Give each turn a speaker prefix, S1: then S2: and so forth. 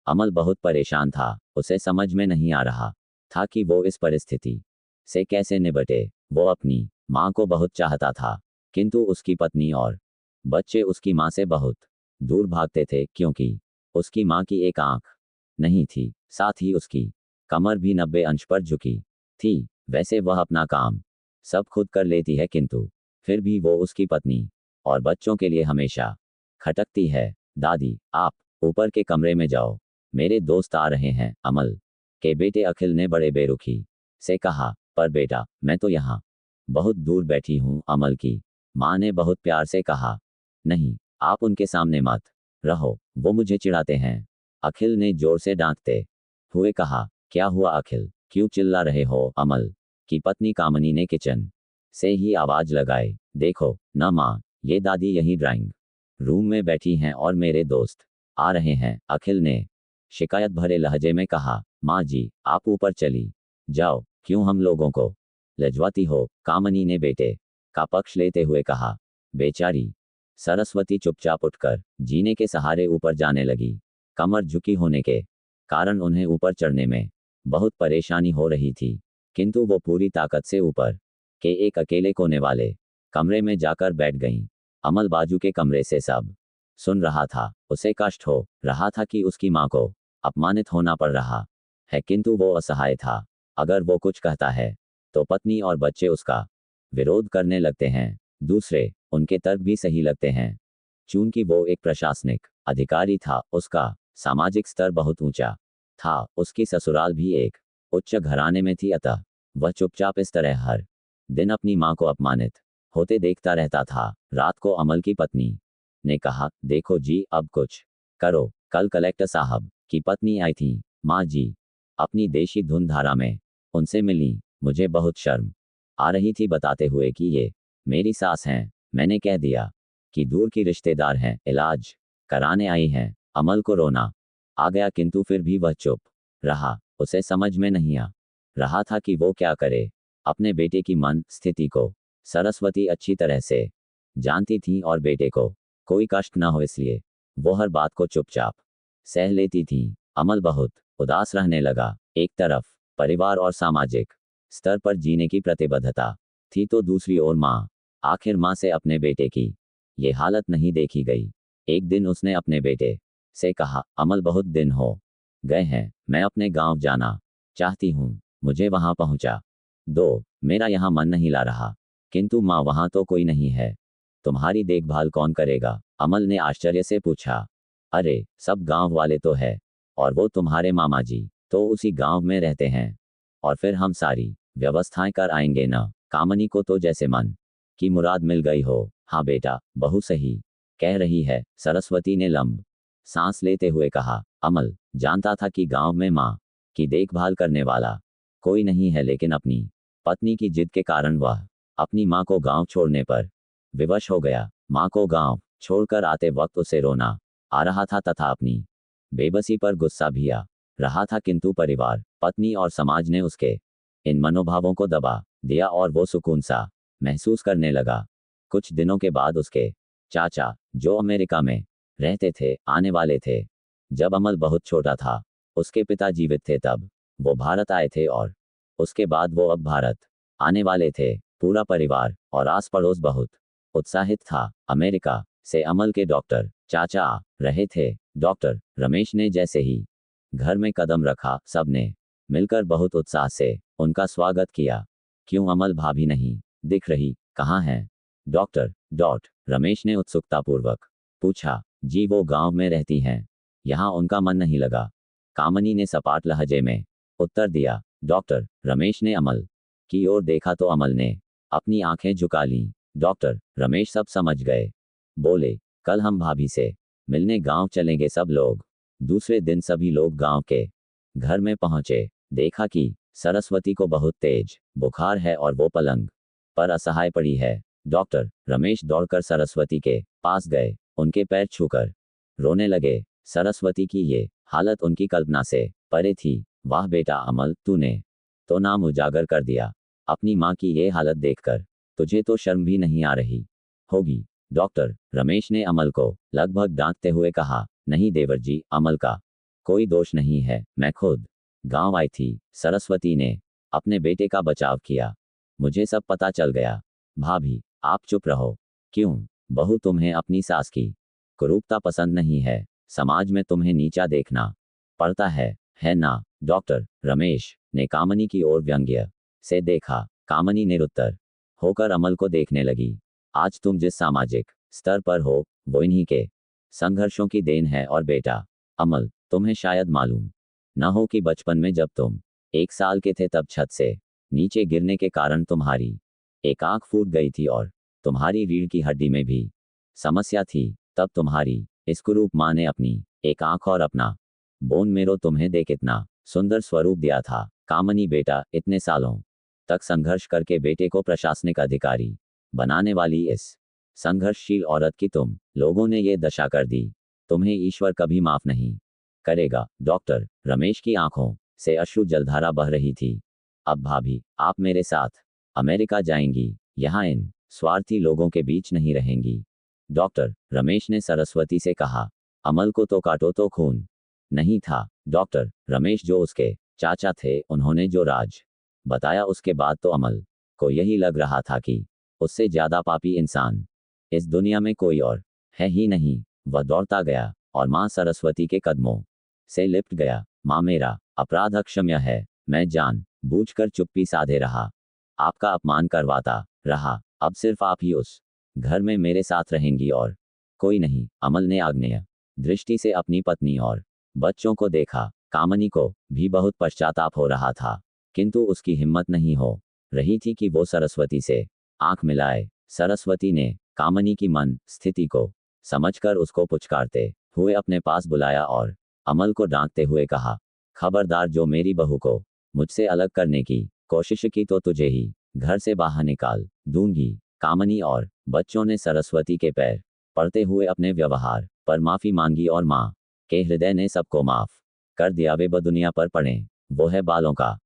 S1: अमल बहुत परेशान था। उसे समझ में नहीं आ रहा था कि वो इस परिस्थिति से कैसे निपटे। वो अपनी माँ को बहुत चाहता था, किंतु उसकी पत्नी और बच्चे उसकी माँ से बहुत दूर भागते थे, क्योंकि उसकी माँ की एक आंख नहीं थी, साथ ही उसकी कमर भी 90 अंश पर झुकी थी। वैसे वह अपना काम सब खुद कर लेती है, किंतु फिर भी वो उसकी पत्नी और बच्चों के लिए हमेशा खटकती है। दादी, आप ऊपर के कमरे में जाओ, मेरे दोस्त आ रहे हैं, अमल के बेटे अखिल ने बड़े बेरुखी से कहा। पर बेटा, मैं तो यहाँ बहुत दूर बैठी हूँ, अमल की माँ ने बहुत प्यार से कहा। नहीं, आप उनके सामने मत रहो, वो मुझे चिढ़ाते हैं, अखिल ने जोर से डांटते हुए कहा। क्या हुआ अखिल, क्यों चिल्ला रहे हो, अमल की पत्नी कामनी ने किचन से ही आवाज लगाई। देखो न माँ, ये दादी यहीं ड्राइंग रूम में बैठी हैं और मेरे दोस्त आ रहे हैं, अखिल ने शिकायत भरे लहजे में कहा। माँ जी, आप ऊपर चली जाओ, क्यों हम लोगों को लजवाती हो, कामनी ने बेटे का पक्ष लेते हुए कहा। बेचारी सरस्वती चुपचाप उठकर जीने के सहारे ऊपर जाने लगी। कमर झुकी होने के कारण उन्हें ऊपर चढ़ने में बहुत परेशानी हो रही थी, किंतु वो पूरी ताकत से ऊपर के एक अकेले कोने वाले कमरे में जाकर बैठ गईं। अमल बाजू के कमरे से सब सुन रहा था। उसे कष्ट हो रहा था कि उसकी माँ को अपमानित होना पड़ रहा है, किंतु वो असहाय था। अगर वो कुछ कहता है तो पत्नी और बच्चे उसका विरोध करने लगते हैं। दूसरे उनके तर्क भी सही लगते हैं। चूंकि वो एक प्रशासनिक अधिकारी था, उसका सामाजिक स्तर बहुत ऊंचा था, उसकी ससुराल भी एक उच्च घराने में थी, अतः वह चुपचाप इस तरह हर दिन अपनी माँ को अपमानित होते देखता रहता था। रात को अमल की पत्नी ने कहा, देखो जी, अब कुछ करो, कल कलेक्टर साहब की पत्नी आई थी, माँ जी अपनी देशी धुन धारा में उनसे मिली, मुझे बहुत शर्म आ रही थी बताते हुए कि ये मेरी सास हैं। मैंने कह दिया कि दूर की रिश्तेदार हैं, इलाज कराने आई हैं। अमल को रोना आ गया, किंतु फिर भी वह चुप रहा। उसे समझ में नहीं आ रहा था कि वो क्या करे। अपने बेटे की मन स्थिति को सरस्वती अच्छी तरह से जानती थी और बेटे को कोई कष्ट न हो इसलिए वो हर बात को चुपचाप सह लेती थी। अमल बहुत उदास रहने लगा। एक तरफ परिवार और सामाजिक स्तर पर जीने की प्रतिबद्धता थी, तो दूसरी ओर माँ। आखिर माँ से अपने बेटे की ये हालत नहीं देखी गई। एक दिन उसने अपने बेटे से कहा, अमल बहुत दिन हो गए हैं, मैं अपने गांव जाना चाहती हूँ, मुझे वहां पहुंचा दो, मेरा यहाँ मन नहीं ला रहा। किंतु माँ, वहां तो कोई नहीं है, तुम्हारी देखभाल कौन करेगा, अमल ने आश्चर्य से पूछा। अरे, सब गांव वाले तो है, और वो तुम्हारे मामा जी तो उसी गांव में रहते हैं, और फिर हम सारी व्यवस्थाएं कर आएंगे न। कामनी को तो जैसे मन की मुराद मिल गई हो। हाँ बेटा, बहू सही कह रही है, सरस्वती ने लंब सांस लेते हुए कहा। अमल जानता था कि गांव में माँ की देखभाल करने वाला कोई नहीं है, लेकिन अपनी पत्नी की जिद के कारण वह अपनी माँ को गांव छोड़ने पर विवश हो गया। माँ को गांव छोड़कर आते वक्त उसे रोना आ रहा था तथा अपनी बेबसी पर गुस्सा भी आ रहा था, किंतु परिवार, पत्नी और समाज ने उसके इन मनोभावों को दबा दिया और वो सुकून सा महसूस करने लगा। कुछ दिनों के बाद उसके चाचा, जो अमेरिका में रहते थे, आने वाले थे। जब अमल बहुत छोटा था, उसके पिता जीवित थे, तब वो भारत आए थे और उसके बाद वो अब भारत आने वाले थे। पूरा परिवार और आस पड़ोस बहुत उत्साहित था। अमेरिका से अमल के डॉक्टर चाचा आ रहे थे। डॉक्टर रमेश ने जैसे ही घर में कदम रखा, सबने मिलकर बहुत उत्साह से उनका स्वागत किया। क्यों अमल भाभी नहीं दिख रही, कहाँ हैं डॉक्टर रमेश ने उत्सुकतापूर्वक पूछा। जी, वो गांव में रहती हैं, यहाँ उनका मन नहीं लगा, कामनी ने सपाट लहजे में उत्तर दिया। डॉक्टर रमेश ने अमल की ओर देखा तो अमल ने अपनी आंखें झुका लीं। डॉक्टर रमेश सब समझ गए। बोले, कल हम भाभी से मिलने गांव चलेंगे सब लोग। दूसरे दिन सभी लोग गांव के घर में पहुंचे। देखा कि सरस्वती को बहुत तेज बुखार है और वो पलंग पर असहाय पड़ी है। डॉक्टर रमेश दौड़कर सरस्वती के पास गए, उनके पैर छूकर रोने लगे। सरस्वती की ये हालत उनकी कल्पना से परे थी। वाह बेटा अमल, तूने तो नाम उजागर कर दिया। अपनी माँ की ये हालत देखकर तुझे तो शर्म भी नहीं आ रही होगी। डॉक्टर रमेश ने अमल को लगभग डांटते हुए कहा। नहीं देवर जी, अमल का कोई दोष नहीं है, मैं खुद गांव आई थी। सरस्वती ने अपने बेटे का बचाव किया। मुझे सब पता चल गया। भाभी, आप चुप रहो। क्यों? बहू, तुम्हें अपनी सास की कुरूपता पसंद नहीं है। समाज में तुम्हें नीचा देखना पड़ता है ना? डॉक्टर रमेश ने कामनी की ओर व्यंग्य से देखा। कामनी निरुत्तर होकर अमल को देखने लगी। आज तुम जिस सामाजिक स्तर पर हो, वो इन्हीं के संघर्षों की देन है। और बेटा अमल, तुम्हें शायद मालूम न हो कि बचपन में जब तुम 1 साल के थे, तब छत से नीचे गिरने के कारण तुम्हारी एक आंख फूट गई थी और तुम्हारी रीढ़ की हड्डी में भी समस्या थी। तब तुम्हारी इस कुरूप माँ ने अपनी एक आंख और अपना बोन मेरो तुम्हें दे कितना सुंदर स्वरूप दिया था। कामनी, बेटा, इतने सालों तक संघर्ष करके बेटे को प्रशासनिक अधिकारी बनाने वाली इस संघर्षशील औरत की तुम लोगों ने ये दशा कर दी। तुम्हें ईश्वर कभी माफ नहीं करेगा। डॉक्टर रमेश की आंखों से अश्रु जलधारा बह रही थी। अब भाभी, आप मेरे साथ अमेरिका जाएंगी, यहाँ इन स्वार्थी लोगों के बीच नहीं रहेंगी। डॉक्टर रमेश ने सरस्वती से कहा। अमल को तो काटो तो खून नहीं था। डॉक्टर रमेश जो उसके चाचा थे, उन्होंने जो राज बताया, उसके बाद तो अमल को यही लग रहा था कि उससे ज्यादा पापी इंसान इस दुनिया में कोई और है ही नहीं। वह दौड़ता गया और मां सरस्वती के कदमों से लिपट गया। मां, मेरा अपराध अक्षम्य है। मैं जान बूझकर चुप्पी साधे रहा, आपका अपमान करवाता रहा। अब सिर्फ आप ही उस घर में मेरे साथ रहेंगी और कोई नहीं। अमल ने आग्नेय दृष्टि से अपनी पत्नी और बच्चों को देखा। कामनी को भी बहुत पश्चाताप हो रहा था, किंतु उसकी हिम्मत नहीं हो रही थी कि वो सरस्वती से आंख मिलाए। सरस्वती ने कामनी की मन स्थिति को समझकर उसको पुचकारते हुए अपने पास बुलाया और अमल को डांटते हुए कहा, खबरदार, जो मेरी बहू को मुझसे अलग करने की कोशिश की तो तुझे ही घर से बाहर निकाल दूंगी। कामनी और बच्चों ने सरस्वती के पैर पड़ते हुए अपने व्यवहार पर माफी मांगी और मां के हृदय ने सबको माफ कर दिया। वे दुनिया पर पड़े, वो है बालों का